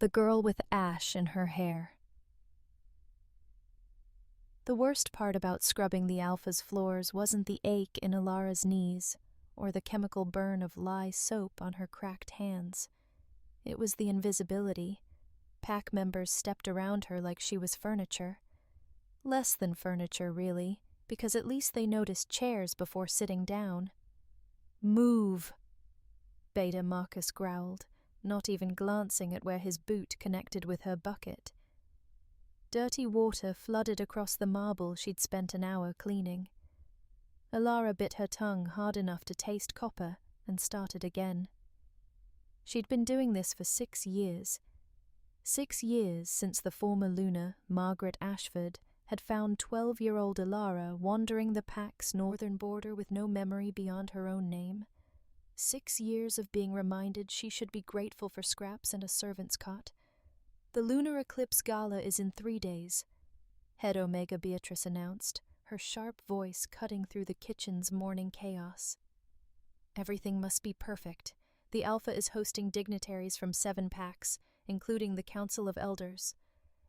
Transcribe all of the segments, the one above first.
The girl with ash in her hair. The worst part about scrubbing the Alpha's floors wasn't the ache in Alara's knees, or the chemical burn of lye soap on her cracked hands. It was the invisibility. Pack members stepped around her like she was furniture. Less than furniture, really, because at least they noticed chairs before sitting down. "Move!" Beta Marcus growled, not even glancing at where his boot connected with her bucket. Dirty water flooded across the marble she'd spent an hour cleaning. Alara bit her tongue hard enough to taste copper and started again. She'd been doing this for 6 years. 6 years since the former Luna, Margaret Ashford, had found 12-year-old Alara wandering the Pack's northern border with no memory beyond her own name. 6 years of being reminded she should be grateful for scraps and a servant's cot. The lunar eclipse gala is in 3 days, Head Omega Beatrice announced, her sharp voice cutting through the kitchen's morning chaos. Everything must be perfect. The Alpha is hosting dignitaries from 7 Packs, including the Council of Elders.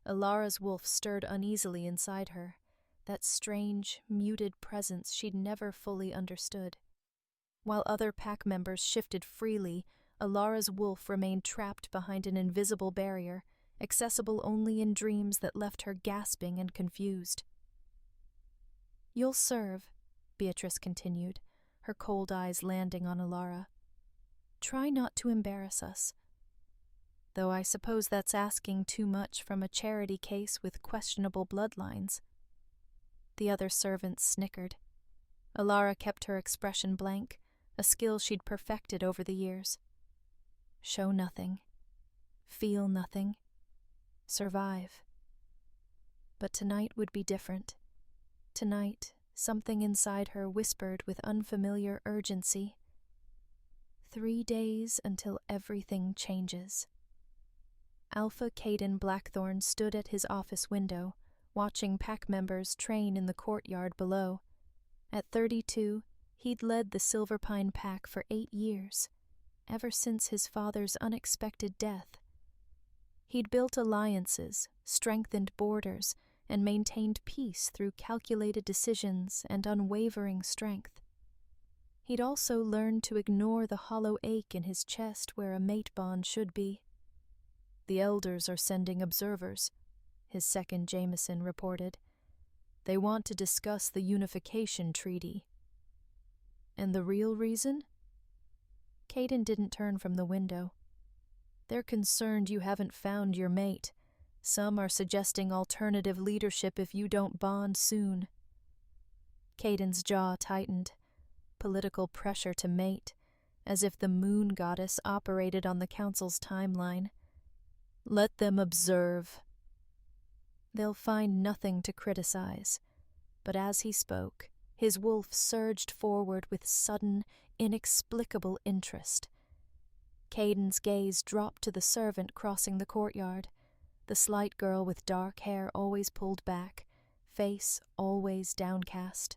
Alara's wolf stirred uneasily inside her, that strange, muted presence she'd never fully understood. While other pack members shifted freely, Alara's wolf remained trapped behind an invisible barrier, accessible only in dreams that left her gasping and confused. "You'll serve," Beatrice continued, her cold eyes landing on Alara. "Try not to embarrass us. Though I suppose that's asking too much from a charity case with questionable bloodlines." The other servants snickered. Alara kept her expression blank, a skill she'd perfected over the years. Show nothing. Feel nothing. Survive. But tonight would be different. Tonight, something inside her whispered with unfamiliar urgency. 3 days until everything changes. Alpha Caden Blackthorn stood at his office window, watching pack members train in the courtyard below. At 32, he'd led the Silverpine Pack for 8 years, ever since his father's unexpected death. He'd built alliances, strengthened borders, and maintained peace through calculated decisions and unwavering strength. He'd also learned to ignore the hollow ache in his chest where a mate bond should be. "The Elders are sending observers," his second Jameson reported. "They want to discuss the Unification Treaty." "And the real reason?" Caden didn't turn from the window. "They're concerned you haven't found your mate. Some are suggesting alternative leadership if you don't bond soon." Caden's jaw tightened. Political pressure to mate, as if the moon goddess operated on the council's timeline. "Let them observe." "They'll find nothing to criticize." But as he spoke, his wolf surged forward with sudden, inexplicable interest. Caden's gaze dropped to the servant crossing the courtyard, the slight girl with dark hair always pulled back, face always downcast.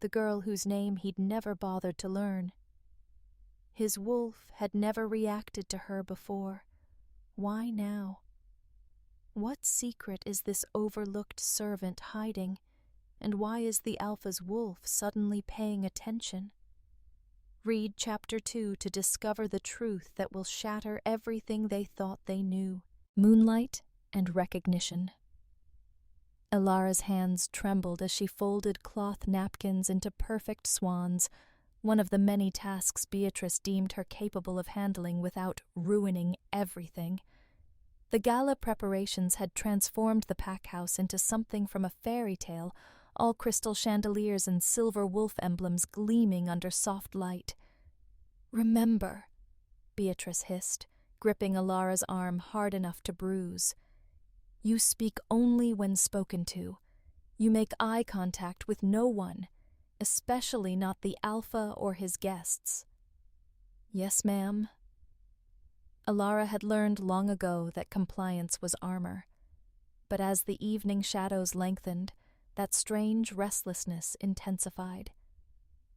The girl whose name he'd never bothered to learn. His wolf had never reacted to her before. Why now? What secret is this overlooked servant hiding, and why is the Alpha's wolf suddenly paying attention? Read Chapter 2 to discover the truth that will shatter everything they thought they knew. Moonlight and recognition. Alara's hands trembled as she folded cloth napkins into perfect swans, one of the many tasks Beatrice deemed her capable of handling without ruining everything. The gala preparations had transformed the pack house into something from a fairy tale, all crystal chandeliers and silver wolf emblems gleaming under soft light. "Remember," Beatrice hissed, gripping Alara's arm hard enough to bruise. "You speak only when spoken to. You make eye contact with no one, especially not the Alpha or his guests." "Yes, ma'am." Alara had learned long ago that compliance was armor. But as the evening shadows lengthened, that strange restlessness intensified.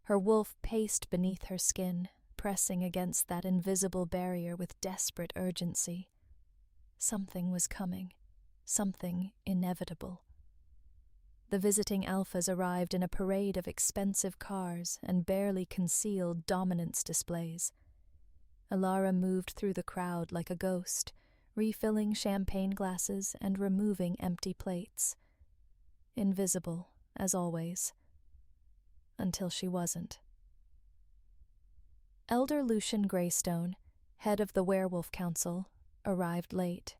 Her wolf paced beneath her skin, pressing against that invisible barrier with desperate urgency. Something was coming. Something inevitable. The visiting alphas arrived in a parade of expensive cars and barely concealed dominance displays. Alara moved through the crowd like a ghost, refilling champagne glasses and removing empty plates. Invisible, as always. Until she wasn't. Elder Lucian Greystone, head of the Werewolf Council, arrived late.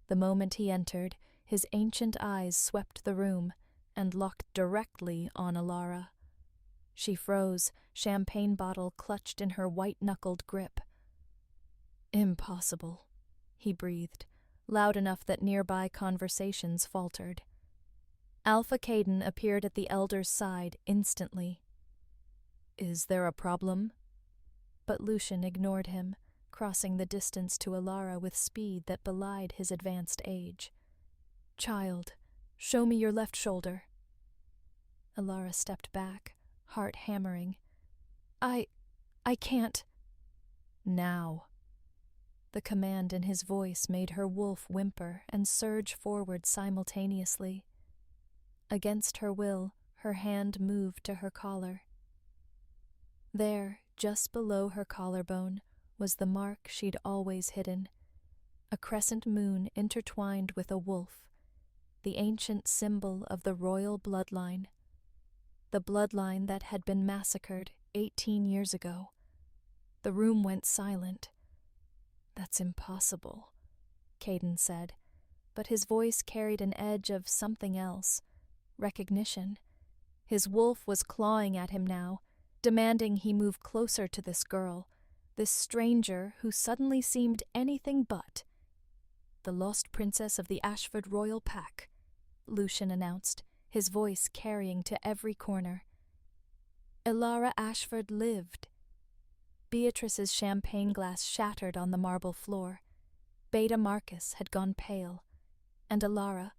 The moment he entered, his ancient eyes swept the room and locked directly on Alara. She froze, champagne bottle clutched in her white-knuckled grip. "Impossible," he breathed, loud enough that nearby conversations faltered. Alpha Caden appeared at the elder's side instantly. "Is there a problem?" But Lucian ignored him, crossing the distance to Alara with speed that belied his advanced age. "Child, show me your left shoulder." Alara stepped back, heart hammering. I can't." "Now." The command in his voice made her wolf whimper and surge forward simultaneously. Against her will, her hand moved to her collar. There, just below her collarbone, was the mark she'd always hidden. A crescent moon intertwined with a wolf, the ancient symbol of the royal bloodline. The bloodline that had been massacred 18 years ago. The room went silent. "That's impossible," Caden said, but his voice carried an edge of something else. Recognition. His wolf was clawing at him now, demanding he move closer to this girl, this stranger who suddenly seemed anything but. "The lost princess of the Ashford royal pack," Lucian announced, his voice carrying to every corner. Alara Ashford lived. Beatrice's champagne glass shattered on the marble floor. Beta Marcus had gone pale. And Alara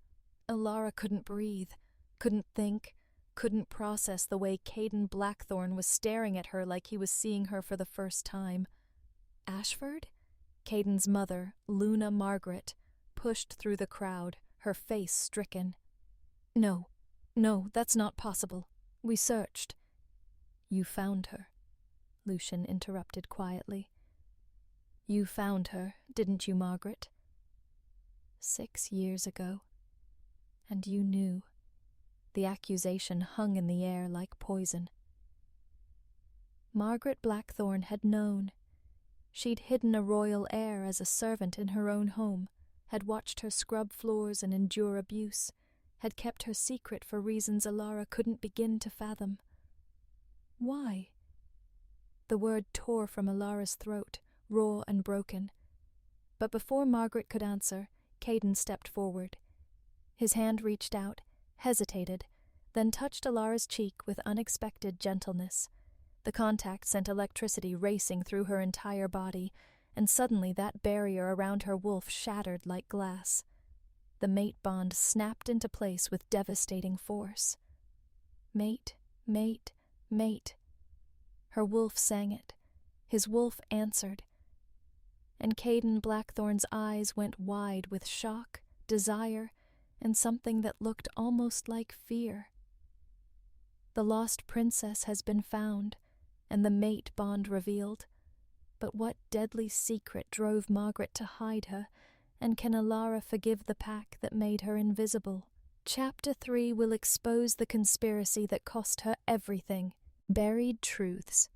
couldn't breathe, couldn't think, couldn't process the way Caden Blackthorn was staring at her like he was seeing her for the first time. Ashford? Caden's mother, Luna Margaret, pushed through the crowd, her face stricken. No, that's not possible. We searched." "You found her," Lucian interrupted quietly. "You found her, didn't you, Margaret?" 6 years ago. And you knew. The accusation hung in the air like poison. Margaret Blackthorn had known. She'd hidden a royal heir as a servant in her own home, had watched her scrub floors and endure abuse, had kept her secret for reasons Alara couldn't begin to fathom. Why? The word tore from Alara's throat, raw and broken. But before Margaret could answer, Caden stepped forward. His hand reached out, hesitated, then touched Alara's cheek with unexpected gentleness. The contact sent electricity racing through her entire body, and suddenly that barrier around her wolf shattered like glass. The mate bond snapped into place with devastating force. Mate, mate, mate. Her wolf sang it. His wolf answered. And Caden Blackthorn's eyes went wide with shock, desire, and something that looked almost like fear. The lost princess has been found, and the mate bond revealed. But what deadly secret drove Margaret to hide her, and can Alara forgive the pack that made her invisible? Chapter 3 will expose the conspiracy that cost her everything. Buried Truths.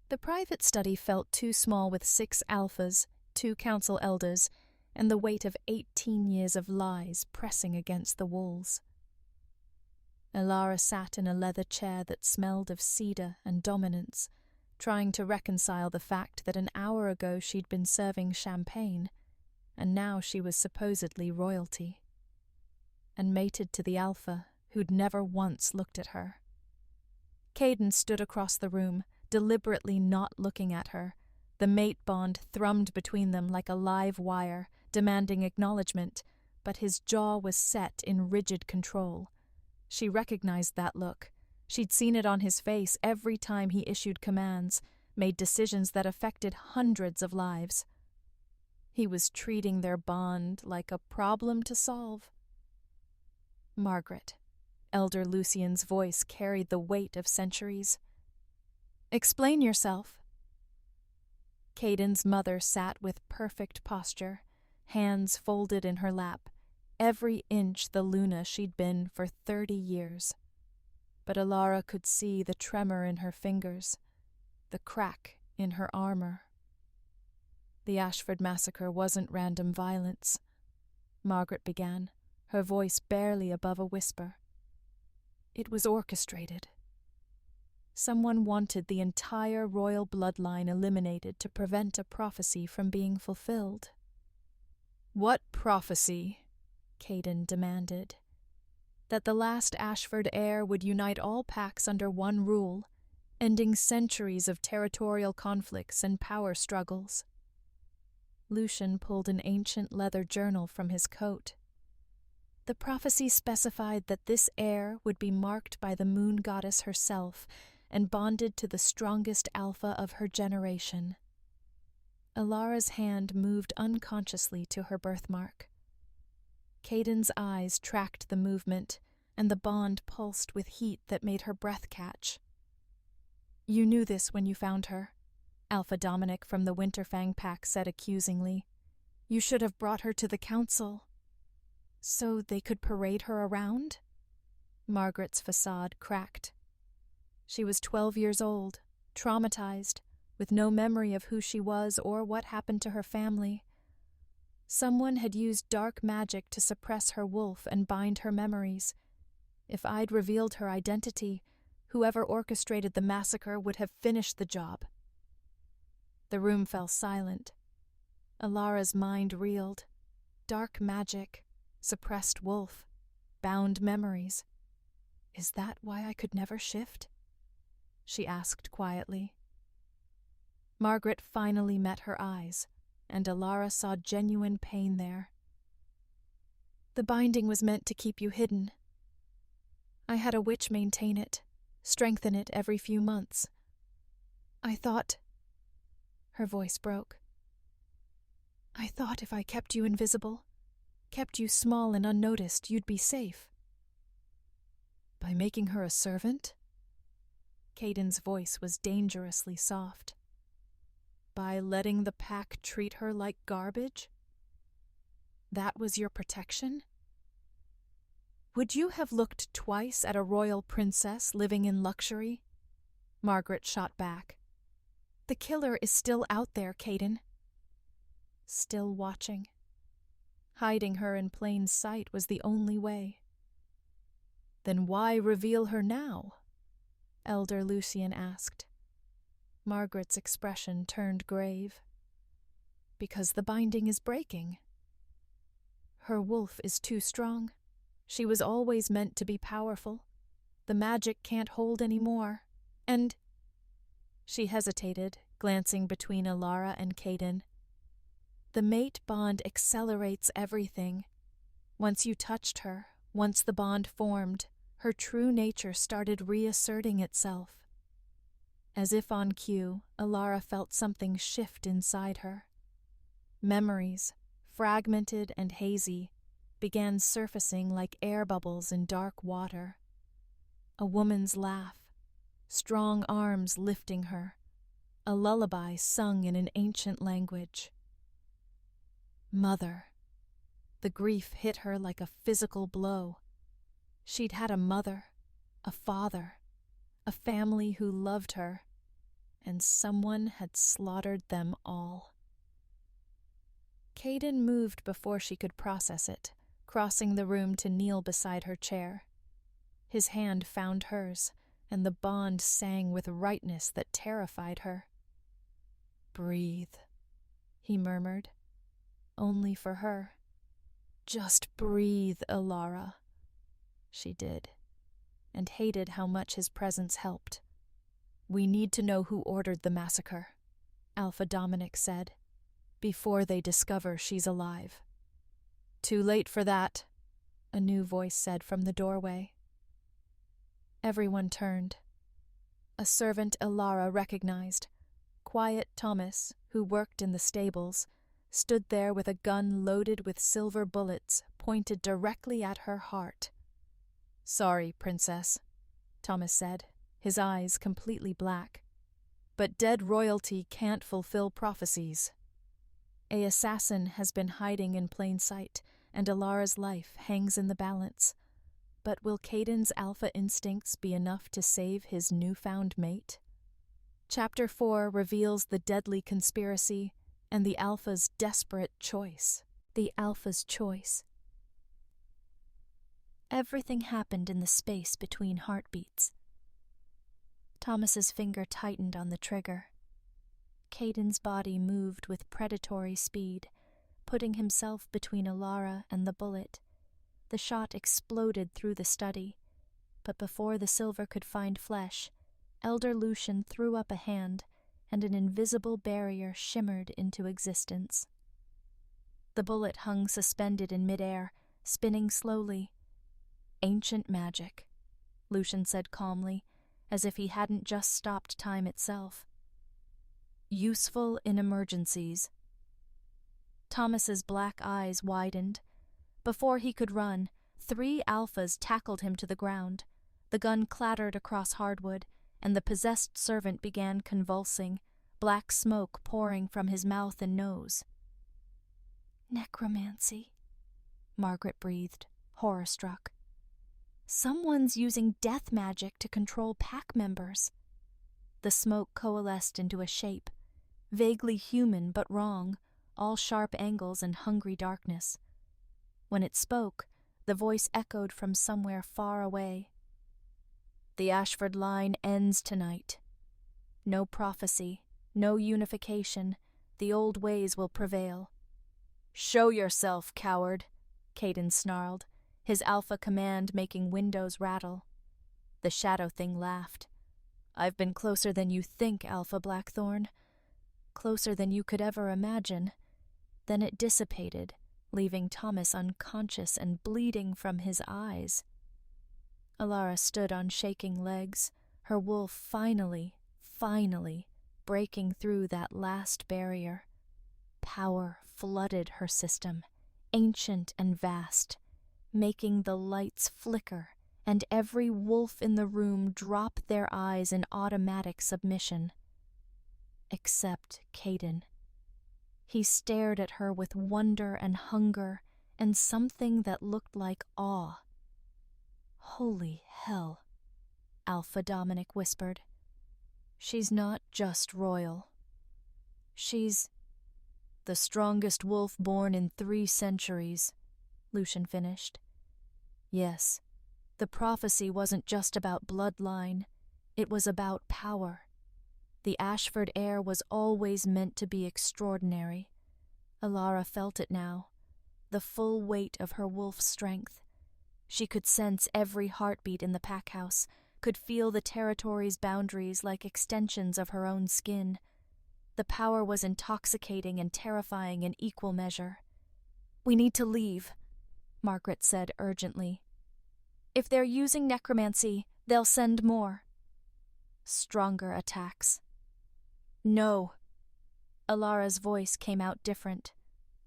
The private study felt too small with 6 alphas, 2 council elders, and the weight of 18 years of lies pressing against the walls. Alara sat in a leather chair that smelled of cedar and dominance, trying to reconcile the fact that an hour ago she'd been serving champagne, and now she was supposedly royalty. And mated to the alpha, who'd never once looked at her. Caden stood across the room, deliberately not looking at her. The mate bond thrummed between them like a live wire, demanding acknowledgement, but his jaw was set in rigid control. She recognized that look. She'd seen it on his face every time he issued commands, made decisions that affected hundreds of lives. He was treating their bond like a problem to solve. Margaret, Elder Lucian's voice carried the weight of centuries. Explain yourself. Caden's mother sat with perfect posture, hands folded in her lap, every inch the Luna she'd been for 30 years. But Alara could see the tremor in her fingers, the crack in her armor. The Ashford massacre wasn't random violence, Margaret began, her voice barely above a whisper. It was orchestrated. Someone wanted the entire royal bloodline eliminated to prevent a prophecy from being fulfilled. What prophecy? Caden demanded. That the last Ashford heir would unite all packs under one rule, ending centuries of territorial conflicts and power struggles. Lucian pulled an ancient leather journal from his coat. The prophecy specified that this heir would be marked by the moon goddess herself and bonded to the strongest alpha of her generation. Alara's hand moved unconsciously to her birthmark. Caden's eyes tracked the movement, and the bond pulsed with heat that made her breath catch. You knew this when you found her, Alpha Dominic from the Winterfang pack said accusingly. You should have brought her to the council. So they could parade her around? Margaret's facade cracked. She was 12 years old, traumatized, with no memory of who she was or what happened to her family. Someone had used dark magic to suppress her wolf and bind her memories. If I'd revealed her identity, whoever orchestrated the massacre would have finished the job. The room fell silent. Alara's mind reeled. Dark magic, suppressed wolf, bound memories. Is that why I could never shift? She asked quietly. Margaret finally met her eyes, and Alara saw genuine pain there. The binding was meant to keep you hidden. I had a witch maintain it, strengthen it every few months. I thought... Her voice broke. I thought if I kept you invisible, kept you small and unnoticed, you'd be safe. By making her a servant? Caden's voice was dangerously soft. By letting the pack treat her like garbage? That was your protection? Would you have looked twice at a royal princess living in luxury? Margaret shot back. The killer is still out there, Caden. Still watching. Hiding her in plain sight was the only way. Then why reveal her now? Elder Lucian asked. Margaret's expression turned grave. Because the binding is breaking. Her wolf is too strong. She was always meant to be powerful. The magic can't hold any more. And... She hesitated, glancing between Alara and Caden. The mate bond accelerates everything. Once you touched her, once the bond formed, her true nature started reasserting itself. As if on cue, Alara felt something shift inside her. Memories, fragmented and hazy, began surfacing like air bubbles in dark water. A woman's laugh, strong arms lifting her, a lullaby sung in an ancient language. Mother. The grief hit her like a physical blow. She'd had a mother, a father, a family who loved her, and someone had slaughtered them all. Caden moved before she could process it, crossing the room to kneel beside her chair. His hand found hers, and the bond sang with rightness that terrified her. Breathe, he murmured, only for her. Just breathe, Alara. She did, and hated how much his presence helped. We need to know who ordered the massacre, Alpha Dominic said, before they discover she's alive. Too late for that, a new voice said from the doorway. Everyone turned. A servant Alara recognized, Quiet Thomas, who worked in the stables, stood there with a gun loaded with silver bullets pointed directly at her heart. "Sorry, Princess," Thomas said, his eyes completely black. "But dead royalty can't fulfill prophecies. A assassin has been hiding in plain sight, and Alara's life hangs in the balance. But will Caden's alpha instincts be enough to save his newfound mate?" Chapter 4 reveals the deadly conspiracy and the alpha's desperate choice. The alpha's choice. Everything happened in the space between heartbeats. Thomas's finger tightened on the trigger. Caden's body moved with predatory speed, putting himself between Alara and the bullet. The shot exploded through the study, but before the silver could find flesh, Elder Lucian threw up a hand, and an invisible barrier shimmered into existence. The bullet hung suspended in midair, spinning slowly. "Ancient magic," Lucian said calmly, as if he hadn't just stopped time itself. "Useful in emergencies." Thomas's black eyes widened. Before he could run, 3 alphas tackled him to the ground. The gun clattered across hardwood, and the possessed servant began convulsing, black smoke pouring from his mouth and nose. "Necromancy," Margaret breathed, horror-struck. "Someone's using death magic to control pack members." The smoke coalesced into a shape, vaguely human but wrong, all sharp angles and hungry darkness. When it spoke, the voice echoed from somewhere far away. "The Ashford line ends tonight. No prophecy, no unification. The old ways will prevail." "Show yourself, coward," Caden snarled, his alpha command making windows rattle. The shadow thing laughed. "I've been closer than you think, Alpha Blackthorn. Closer than you could ever imagine." Then it dissipated, leaving Thomas unconscious and bleeding from his eyes. Alara stood on shaking legs, her wolf finally breaking through that last barrier. Power flooded her system, ancient and vast, making the lights flicker and every wolf in the room drop their eyes in automatic submission. Except Caden. He stared at her with wonder and hunger and something that looked like awe. "Holy hell," Alpha Dominic whispered. "She's not just royal. She's the strongest wolf born in 3 centuries, Lucian finished. Yes, the prophecy wasn't just about bloodline, it was about power. The Ashford heir was always meant to be extraordinary. Alara felt it now, the full weight of her wolf's strength. She could sense every heartbeat in the pack house, could feel the territory's boundaries like extensions of her own skin. The power was intoxicating and terrifying in equal measure. "We need to leave," Margaret said urgently. "If they're using necromancy, they'll send more." Stronger attacks. "No." Alara's voice came out different,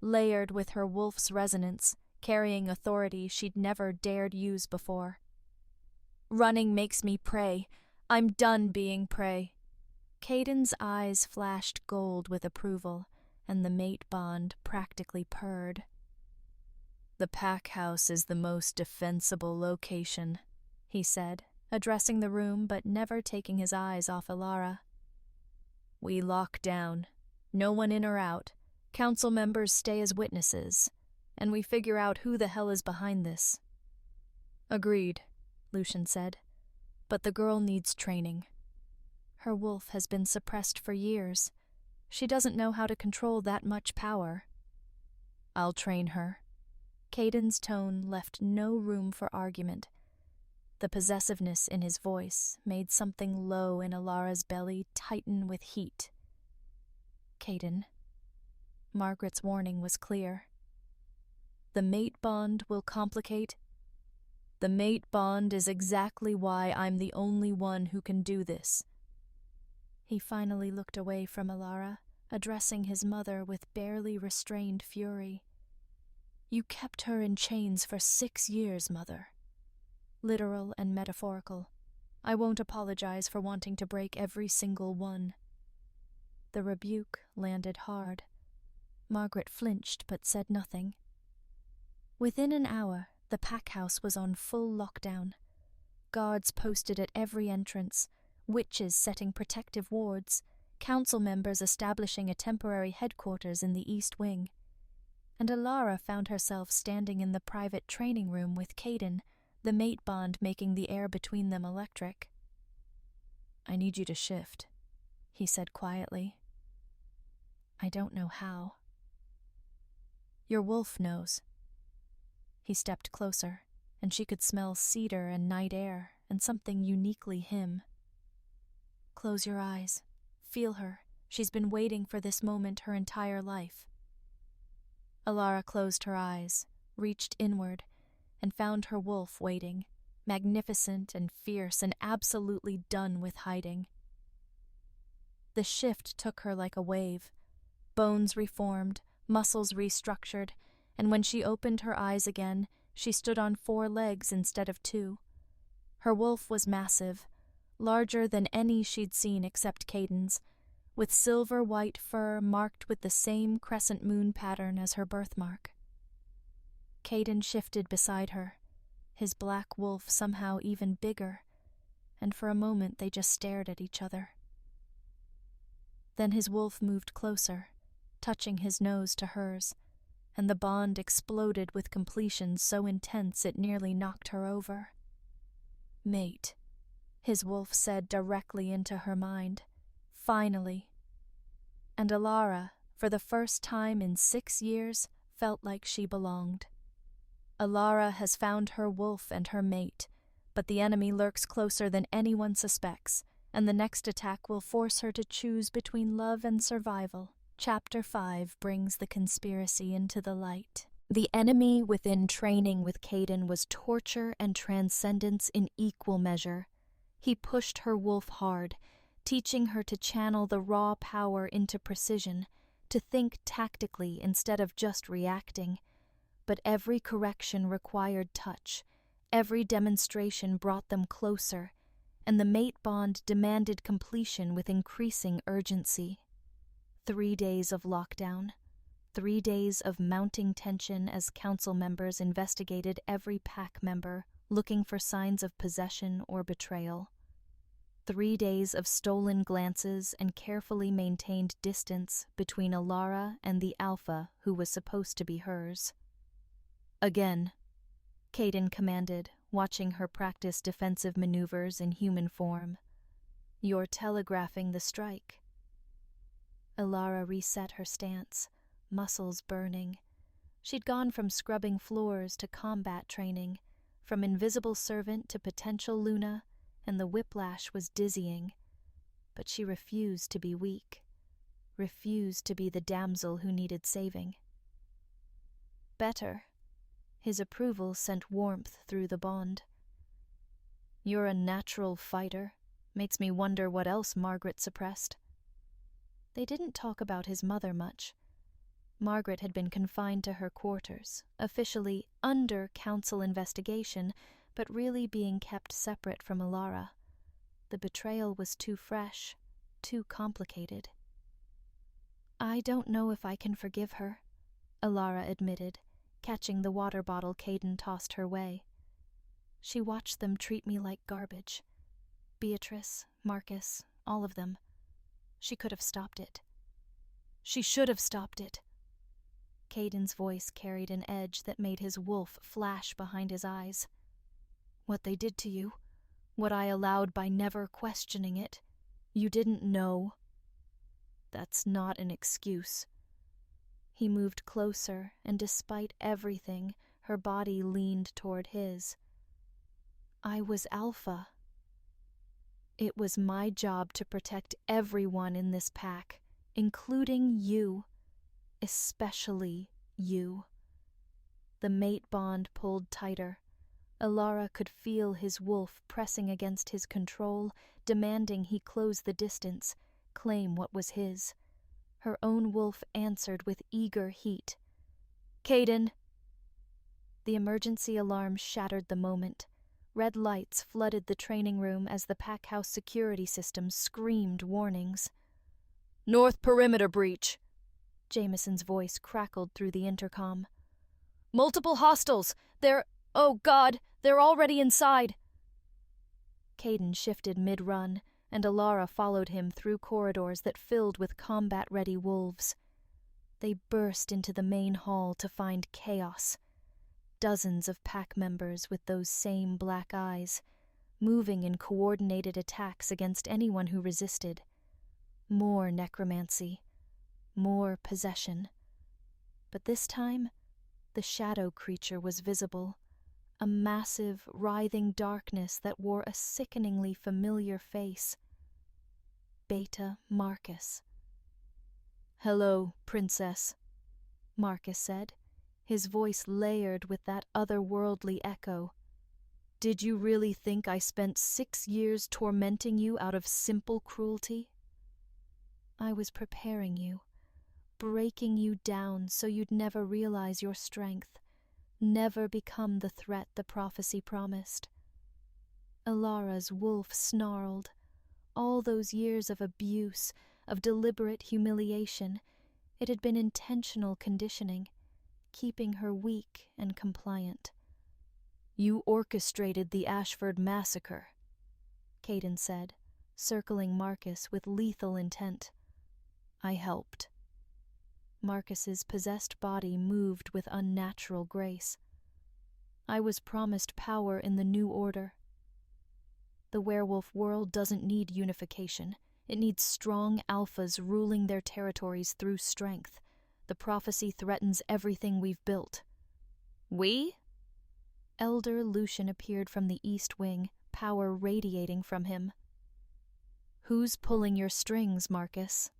layered with her wolf's resonance, carrying authority she'd never dared use before. "Running makes me prey. I'm done being prey." Caden's eyes flashed gold with approval, and the mate bond practically purred. "The pack house is the most defensible location," he said, addressing the room but never taking his eyes off Alara. "We lock down. No one in or out. Council members stay as witnesses, and we figure out who the hell is behind this." "Agreed," Lucian said. "But the girl needs training. Her wolf has been suppressed for years. She doesn't know how to control that much power." "I'll train her." Caden's tone left no room for argument. The possessiveness in his voice made something low in Alara's belly tighten with heat. "Caden." Margaret's warning was clear. "The mate bond will complicate." "The mate bond is exactly why I'm the only one who can do this." He finally looked away from Alara, addressing his mother with barely restrained fury. "You kept her in chains for 6 years, Mother." Literal and metaphorical. I won't apologize for wanting to break every single one. The rebuke landed hard. Margaret flinched but said nothing. Within an hour, the pack house was on full lockdown. Guards posted at every entrance, witches setting protective wards, council members establishing a temporary headquarters in the East Wing. And Alara found herself standing in the private training room with Caden, the mate bond making the air between them electric. "I need you to shift," he said quietly. "I don't know how." "Your wolf knows." He stepped closer, and she could smell cedar and night air and something uniquely him. "Close your eyes. Feel her. She's been waiting for this moment her entire life." Alara closed her eyes, reached inward, and found her wolf waiting, magnificent and fierce and absolutely done with hiding. The shift took her like a wave. Bones reformed, muscles restructured, and when she opened her eyes again, she stood on 4 legs instead of 2. Her wolf was massive, larger than any she'd seen except Caden's, with silver-white fur marked with the same crescent moon pattern as her birthmark. Caden shifted beside her, his black wolf somehow even bigger, and for a moment they just stared at each other. Then his wolf moved closer, touching his nose to hers, and the bond exploded with completion so intense it nearly knocked her over. "Mate," his wolf said directly into her mind. Finally. And Alara, for the first time in 6 years, felt like she belonged. Alara has found her wolf and her mate, but the enemy lurks closer than anyone suspects, and the next attack will force her to choose between love and survival. Chapter 5 brings the conspiracy into the light. The enemy within training with Caden was torture and transcendence in equal measure. He pushed her wolf hard, teaching her to channel the raw power into precision, to think tactically instead of just reacting. But every correction required touch, every demonstration brought them closer, and the mate bond demanded completion with increasing urgency. 3 days of lockdown, 3 days of mounting tension as council members investigated every pack member, looking for signs of possession or betrayal. 3 days of stolen glances and carefully maintained distance between Alara and the alpha who was supposed to be hers. "Again," Caden commanded, watching her practice defensive maneuvers in human form. "You're telegraphing the strike." Alara reset her stance, muscles burning. She'd gone from scrubbing floors to combat training, from invisible servant to potential Luna, and the whiplash was dizzying. But she refused to be weak, refused to be the damsel who needed saving. "Better." His approval sent warmth through the bond. "You're a natural fighter. Makes me wonder what else Margaret suppressed." They didn't talk about his mother much. Margaret had been confined to her quarters, officially under council investigation, but really being kept separate from Alara. The betrayal was too fresh, too complicated. "I don't know if I can forgive her," Alara admitted, catching the water bottle Caden tossed her way. "She watched them treat me like garbage. Beatrice, Marcus, all of them. She could have stopped it. She should have stopped it." Caden's voice carried an edge that made his wolf flash behind his eyes. "What they did to you, what I allowed by never questioning it, you didn't know. That's not an excuse." He moved closer, and despite everything, her body leaned toward his. "I was alpha. It was my job to protect everyone in this pack, including you, especially you." The mate bond pulled tighter. Alara could feel his wolf pressing against his control, demanding he close the distance, claim what was his. Her own wolf answered with eager heat. "Caden!" The emergency alarm shattered the moment. Red lights flooded the training room as the packhouse security system screamed warnings. "North perimeter breach!" Jameson's voice crackled through the intercom. "Multiple hostiles! Oh God, they're already inside!" Caden shifted mid-run, and Alara followed him through corridors that filled with combat-ready wolves. They burst into the main hall to find chaos. Dozens of pack members with those same black eyes, moving in coordinated attacks against anyone who resisted. More necromancy. More possession. But this time, the shadow creature was visible. A massive, writhing darkness that wore a sickeningly familiar face. Beta Marcus. "Hello, Princess," Marcus said, his voice layered with that otherworldly echo. "Did you really think I spent 6 years tormenting you out of simple cruelty?" "I was preparing you, breaking you down so you'd never realize your strength, never become the threat the prophecy promised." Alara's wolf snarled. All those years of abuse, of deliberate humiliation, it had been intentional conditioning, keeping her weak and compliant. "You orchestrated the Ashford massacre," Caden said, circling Marcus with lethal intent. "I helped." Marcus's possessed body moved with unnatural grace. "I was promised power in the new order." The werewolf world doesn't need unification. It needs strong alphas ruling their territories through strength. The prophecy threatens everything we've built. "We?" Elder Lucian appeared from the east wing, power radiating from him. "Who's pulling your strings, Marcus?"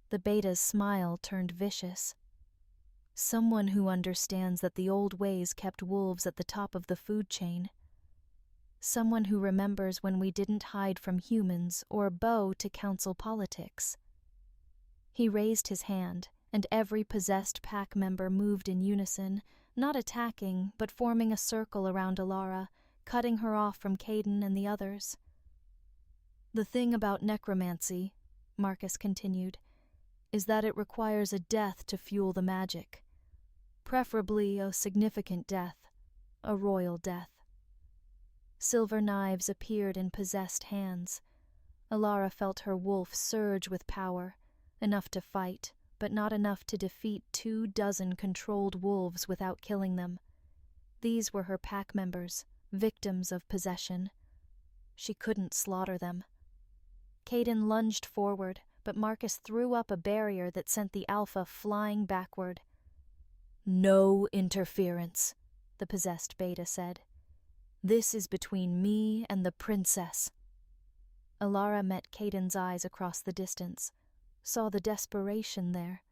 The beta's smile turned vicious. "Someone who understands that the old ways kept wolves at the top of the food chain. Someone who remembers when we didn't hide from humans or bow to council politics." He raised his hand, and every possessed pack member moved in unison, not attacking, but forming a circle around Alara, cutting her off from Caden and the others. "The thing about necromancy," Marcus continued, "is that it requires a death to fuel the magic. Preferably a significant death, a royal death." Silver knives appeared in possessed hands. Alara felt her wolf surge with power, enough to fight, but not enough to defeat 24 controlled wolves without killing them. These were her pack members, victims of possession. She couldn't slaughter them. Caden lunged forward, but Marcus threw up a barrier that sent the alpha flying backward. "No interference," the possessed beta said. "This is between me and the princess." Alara met Caden's eyes across the distance, saw the desperation there,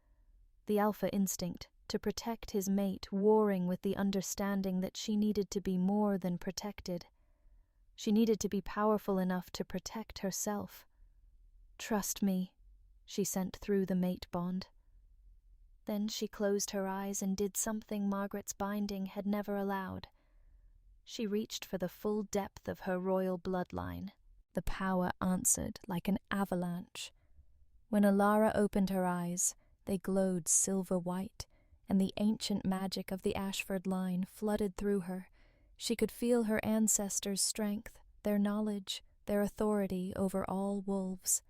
the alpha instinct to protect his mate warring with the understanding that she needed to be more than protected. She needed to be powerful enough to protect herself. "Trust me," she sent through the mate bond. Then she closed her eyes and did something Margaret's binding had never allowed. She reached for the full depth of her royal bloodline. The power answered like an avalanche. When Alara opened her eyes, they glowed silver white, and the ancient magic of the Ashford line flooded through her. She could feel her ancestors' strength, their knowledge, their authority over all wolves.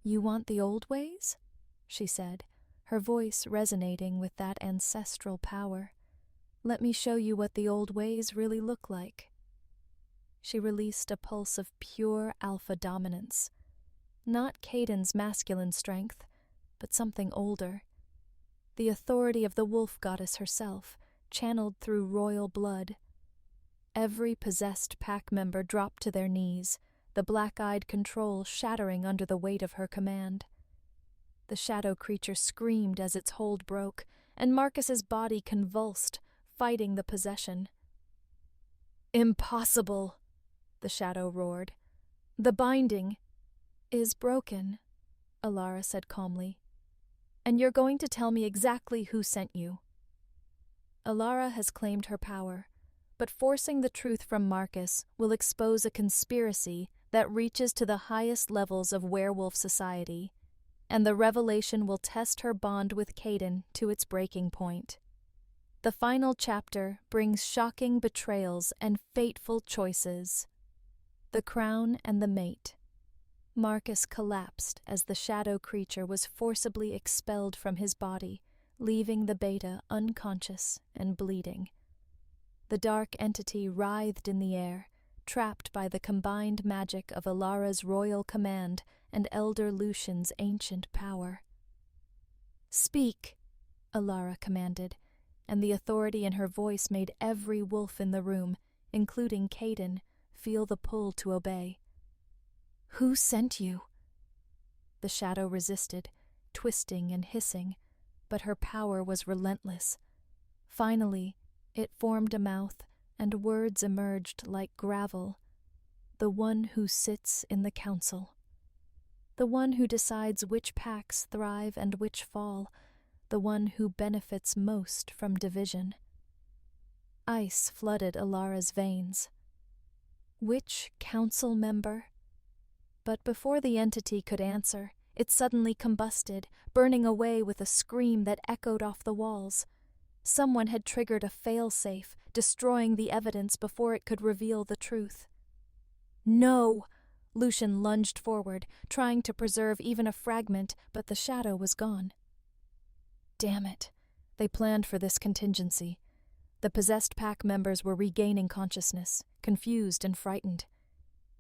"You want the old ways?" she said, her voice resonating with that ancestral power. "Let me show you what the old ways really look like." She released a pulse of pure alpha dominance. Not Caden's masculine strength, but something older. The authority of the wolf goddess herself, channeled through royal blood. Every possessed pack member dropped to their knees, the black-eyed control shattering under the weight of her command. The shadow creature screamed as its hold broke, and Marcus's body convulsed, fighting the possession. "Impossible!" the shadow roared. "The binding is broken," Alara said calmly. and you're going to tell me exactly who sent you. Alara has claimed her power, but forcing the truth from Marcus will expose a conspiracy that reaches to the highest levels of werewolf society, and the revelation will test her bond with Caden to its breaking point. The final chapter brings shocking betrayals and fateful choices. The crown and the mate. Marcus collapsed as the shadow creature was forcibly expelled from his body, leaving the beta unconscious and bleeding. The dark entity writhed in the air, trapped by the combined magic of Alara's royal command and Elder Lucian's ancient power. "Speak," Alara commanded, and the authority in her voice made every wolf in the room, including Caden, feel the pull to obey. "Who sent you?" The shadow resisted, twisting and hissing, but her power was relentless. Finally, it formed a mouth, and words emerged like gravel. "The one who sits in the council. The one who decides which packs thrive and which fall. The one who benefits most from division." Ice flooded Alara's veins. Which council member? But before the entity could answer, it suddenly combusted, burning away with a scream that echoed off the walls. Someone had triggered a failsafe, destroying the evidence before it could reveal the truth. "No!" Lucian lunged forward, trying to preserve even a fragment, but the shadow was gone. Damn it. They planned for this contingency. The possessed pack members were regaining consciousness, confused and frightened.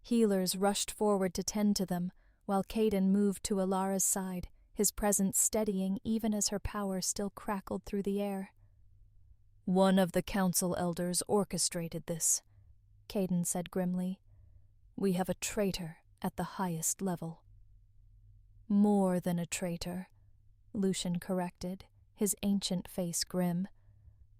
Healers rushed forward to tend to them, while Caden moved to Alara's side, his presence steadying even as her power still crackled through the air. "One of the council elders orchestrated this," Caden said grimly. "We have a traitor at the highest level." "More than a traitor," Lucian corrected, his ancient face grim.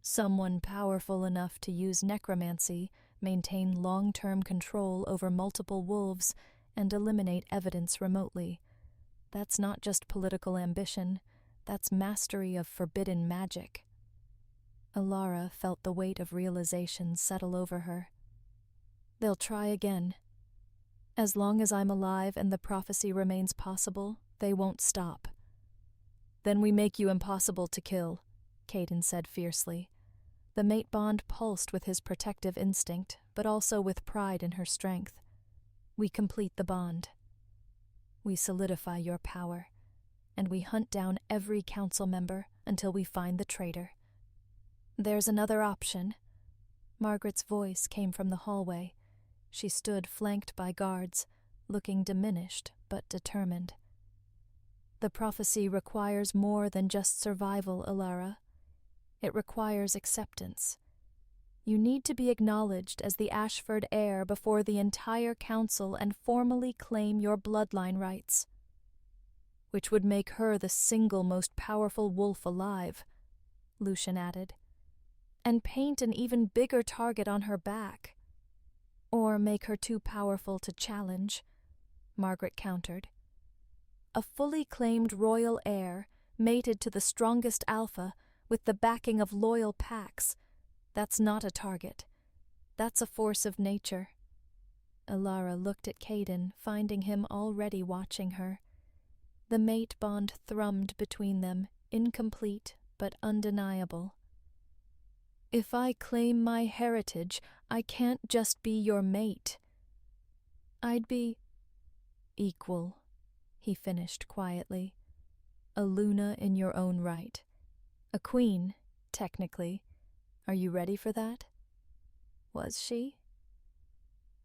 "Someone powerful enough to use necromancy, maintain long-term control over multiple wolves, and eliminate evidence remotely. That's not just political ambition, that's mastery of forbidden magic." Alara felt the weight of realization settle over her. "They'll try again. As long as I'm alive and the prophecy remains possible, they won't stop." "Then we make you impossible to kill," Caden said fiercely. The mate bond pulsed with his protective instinct, but also with pride in her strength. "We complete the bond. We solidify your power, and we hunt down every council member until we find the traitor." "There's another option." Margaret's voice came from the hallway. She stood flanked by guards, looking diminished but determined. "The prophecy requires more than just survival, Alara. It requires acceptance. You need to be acknowledged as the Ashford heir before the entire council and formally claim your bloodline rights." "Which would make her the single most powerful wolf alive," Lucian added. "And paint an even bigger target on her back." "Or make her too powerful to challenge," Margaret countered. "A fully claimed royal heir, mated to the strongest alpha, with the backing of loyal packs. That's not a target. That's a force of nature." Alara looked at Caden, finding him already watching her. The mate bond thrummed between them, incomplete but undeniable. "If I claim my heritage, I can't just be your mate. I'd be equal," he finished quietly. "A Luna in your own right. A queen, technically. Are you ready for that?" Was she?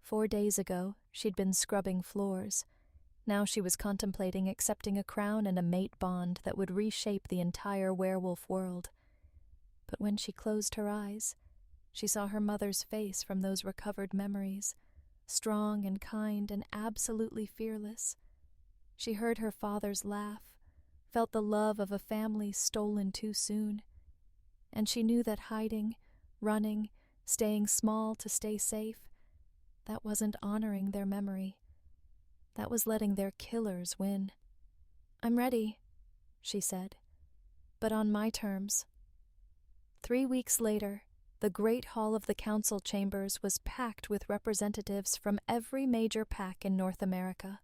4 days ago, she'd been scrubbing floors. Now she was contemplating accepting a crown and a mate bond that would reshape the entire werewolf world. But when she closed her eyes, she saw her mother's face from those recovered memories, strong and kind and absolutely fearless. She heard her father's laugh, felt the love of a family stolen too soon, and she knew that hiding, running, staying small to stay safe, that wasn't honoring their memory. That was letting their killers win. "I'm ready," she said. but on my terms. 3 weeks later, the great hall of the council chambers was packed with representatives from every major pack in North America.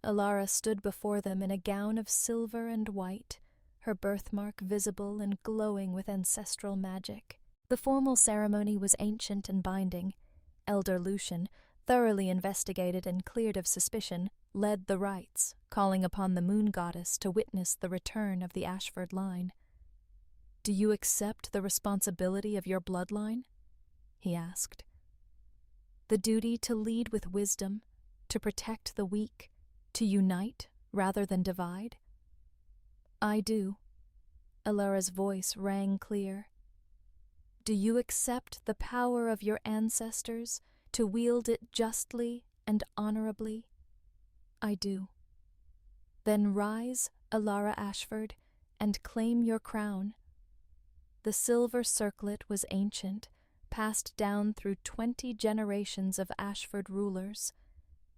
Alara stood before them in a gown of silver and white, her birthmark visible and glowing with ancestral magic. The formal ceremony was ancient and binding. Elder Lucian, thoroughly investigated and cleared of suspicion, led the rites, calling upon the moon goddess to witness the return of the Ashford line. "Do you accept the responsibility of your bloodline?" he asked. "The duty to lead with wisdom, to protect the weak, to unite rather than divide?" "I do." Alara's voice rang clear. "Do you accept the power of your ancestors to wield it justly and honorably?" "I do." "Then rise, Alara Ashford, and claim your crown." The silver circlet was ancient, passed down through 20 generations of Ashford rulers.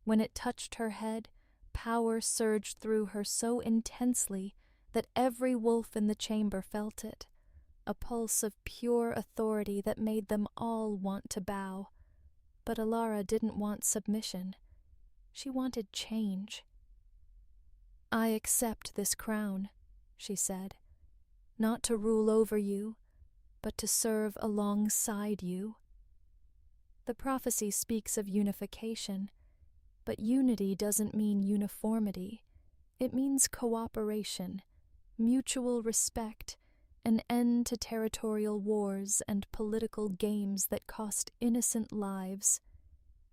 When it touched her head, power surged through her so intensely that every wolf in the chamber felt it, a pulse of pure authority that made them all want to bow. But Alara didn't want submission. She wanted change. "I accept this crown," she said, "not to rule over you, but to serve alongside you." The prophecy speaks of unification, but unity doesn't mean uniformity. It means cooperation, mutual respect, an end to territorial wars and political games that cost innocent lives.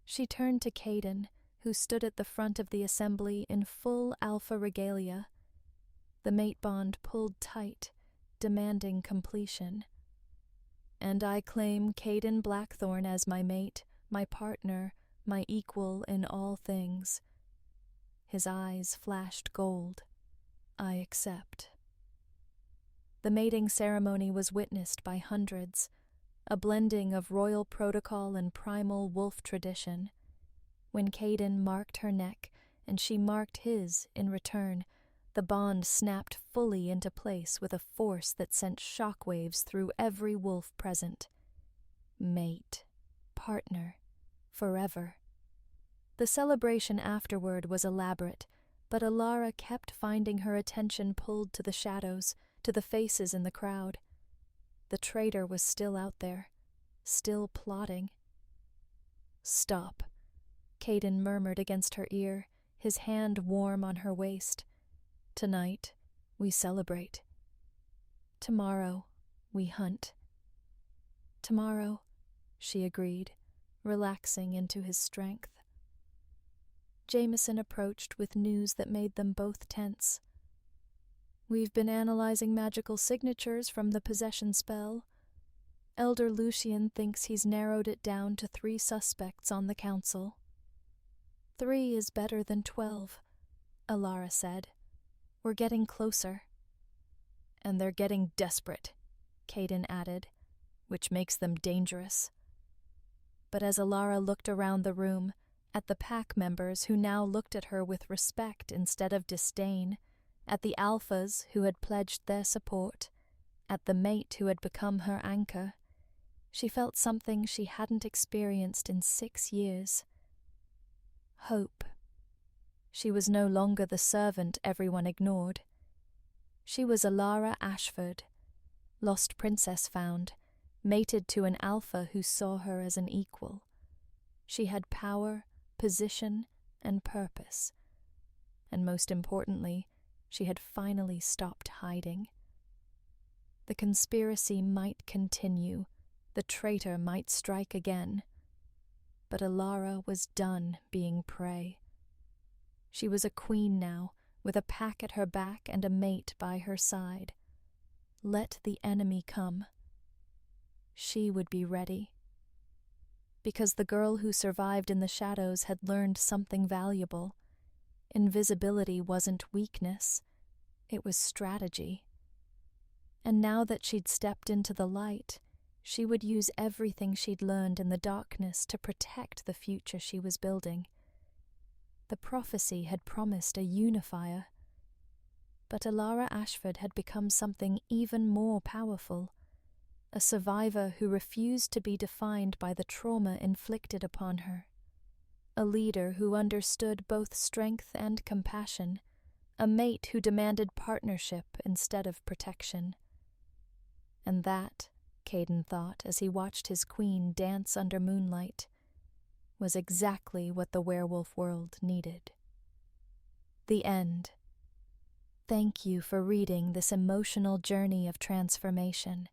She turned to Caden, who stood at the front of the assembly in full alpha regalia. The mate bond pulled tight, demanding completion. "And I claim Caden Blackthorn as my mate, my partner, my equal in all things." His eyes flashed gold. "I accept." The mating ceremony was witnessed by hundreds, a blending of royal protocol and primal wolf tradition. When Caden marked her neck, and she marked his in return, the bond snapped fully into place with a force that sent shockwaves through every wolf present. Mate, partner, forever. The celebration afterward was elaborate, but Alara kept finding her attention pulled to the shadows, to the faces in the crowd. The traitor was still out there, still plotting. "Stop," Caden murmured against her ear, his hand warm on her waist. "Tonight, we celebrate. Tomorrow, we hunt." "Tomorrow," she agreed, relaxing into his strength. Jameson approached with news that made them both tense. "We've been analyzing magical signatures from the possession spell. Elder Lucian thinks he's narrowed it down to 3 suspects on the council." 3 is better than 12, Alara said. "We're getting closer." "And they're getting desperate," Caden added, "which makes them dangerous." But as Alara looked around the room, at the pack members who now looked at her with respect instead of disdain, at the alphas who had pledged their support, at the mate who had become her anchor, she felt something she hadn't experienced in 6 years. Hope. She was no longer the servant everyone ignored. She was Alara Ashford, lost princess found, mated to an alpha who saw her as an equal. She had power, position, and purpose. And most importantly, she had finally stopped hiding. The conspiracy might continue, the traitor might strike again, but Alara was done being prey. She was a queen now, with a pack at her back and a mate by her side. Let the enemy come. She would be ready. Because the girl who survived in the shadows had learned something valuable. Invisibility wasn't weakness, it was strategy. And now that she'd stepped into the light, she would use everything she'd learned in the darkness to protect the future she was building. The prophecy had promised a unifier. But Alara Ashford had become something even more powerful, a survivor who refused to be defined by the trauma inflicted upon her, a leader who understood both strength and compassion, a mate who demanded partnership instead of protection. And that, Caden thought as he watched his queen dance under moonlight, was exactly what the werewolf world needed. The end. Thank you for reading this emotional journey of transformation.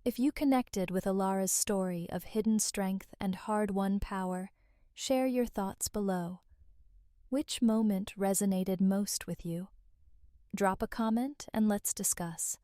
If you connected with Alara's story of hidden strength and hard-won power, share your thoughts below. Which moment resonated most with you? Drop a comment and let's discuss.